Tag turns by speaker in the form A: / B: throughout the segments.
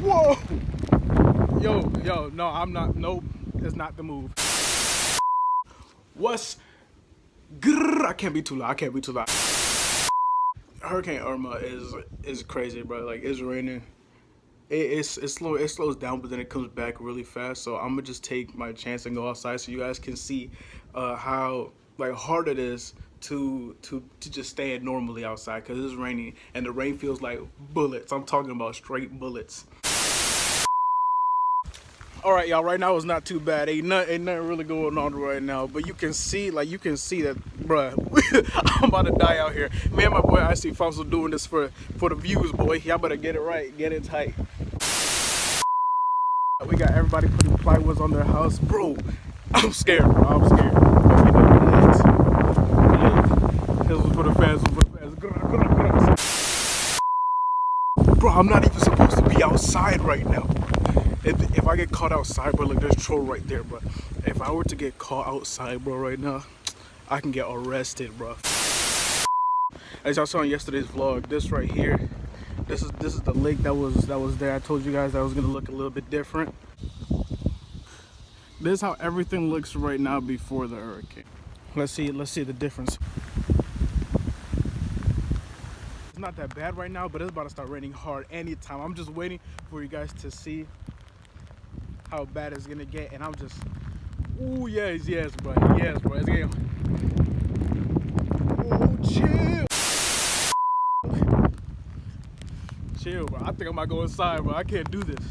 A: Whoa! Yo, no, I'm not. Nope, it's not the move. What's? Grrr, I can't be too loud. I can't be too loud. Hurricane Irma is crazy, bro. Like it's raining. It slows down, but then it comes back really fast. So I'm gonna just take my chance and go outside so you guys can see how like hard it is to just stand normally outside because it's raining and the rain feels like bullets. I'm talking about straight bullets. All right, y'all. Right now it's not too bad. Ain't nothing really going on right now. But you can see that, bruh. I'm about to die out here. Me and my boy IC Fossil doing this for the views, boy. Y'all better get it right, get it tight. We got everybody putting plywoods on their house, bro. I'm scared, bro. I'm scared. This was for the fans. Bro, I'm not even supposed to be outside right now. If I get caught outside, bro, like there's troll right there, bro. If I were to get caught outside, bro, right now, I can get arrested, bro. As y'all saw in yesterday's vlog, this right here, this is the lake that was there. I told you guys that was gonna look a little bit different. This is how everything looks right now before the hurricane. Let's see the difference. It's not that bad right now, but it's about to start raining hard anytime. I'm just waiting for you guys to see how bad it's gonna get, and I'm just, ooh, yes, bro, it's getting, oh, chill, bro. I think I might go inside, bro. I can't do this.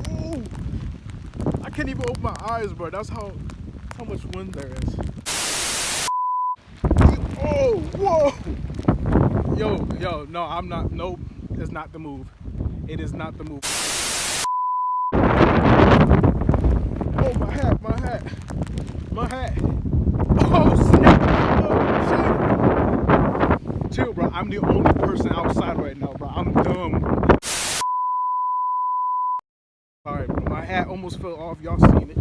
A: Ooh, I can't even open my eyes, bro. That's how much wind there is. Oh, whoa! Yo, no, I'm not. Nope, it's not the move. It is not the move. Oh, my hat. Oh, snap. Oh, shit. Chill, bro. I'm the only person outside right now, bro. I'm dumb. All right, bro. My hat almost fell off. Y'all seen it.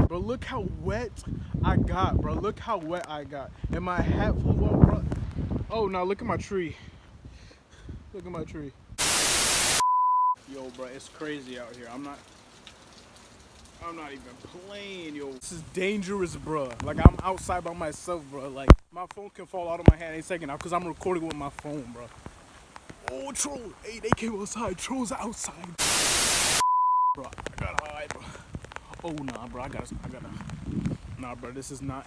A: Bro, look how wet I got, bro. Look how wet I got. And my hat flew off, bro. Oh, now look at my tree. Yo, bro, it's crazy out here. I'm not even playing, yo. This is dangerous, bro. Like, I'm outside by myself, bro. Like, my phone can fall out of my hand any second now because I'm recording with my phone, bro. Oh, troll. Hey, they came outside. Trolls outside. Bro, I gotta hide, bro. Oh, nah, bro. I gotta. Nah, bro, this is not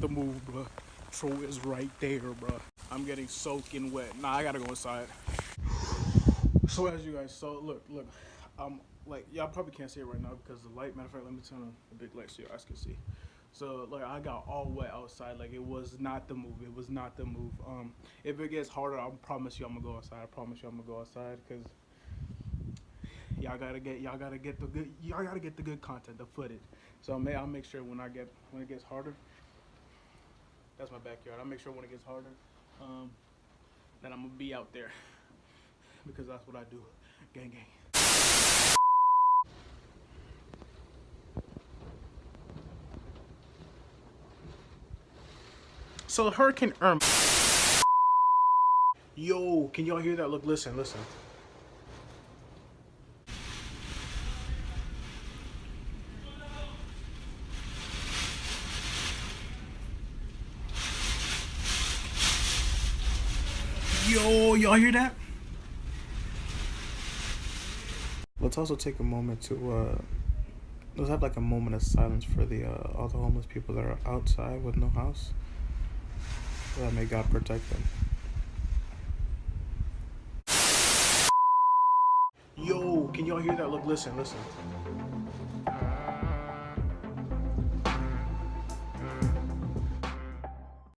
A: the move, bro. Troll is right there, bro. I'm getting soaking wet. Nah, I gotta go inside. So as you guys saw, look, like y'all probably can't see it right now because the light. Matter of fact, let me turn on the big light so you guys can see. So like I got all wet outside. Like it was not the move. If it gets harder, I promise you I'm gonna go outside. I promise you I'm gonna go outside because y'all gotta get the good content, the footage. So I'll make sure when it gets harder. That's my backyard. I'll make sure when it gets harder, that I'm gonna be out there. Because that's what I do. Gang. So Hurricane Irma. Yo, can y'all hear that? Look, listen. Yo, y'all hear that? Let's also take a moment to let's have like a moment of silence for the all the homeless people that are outside with no house. May God protect them. Yo, can y'all hear that? Look, listen.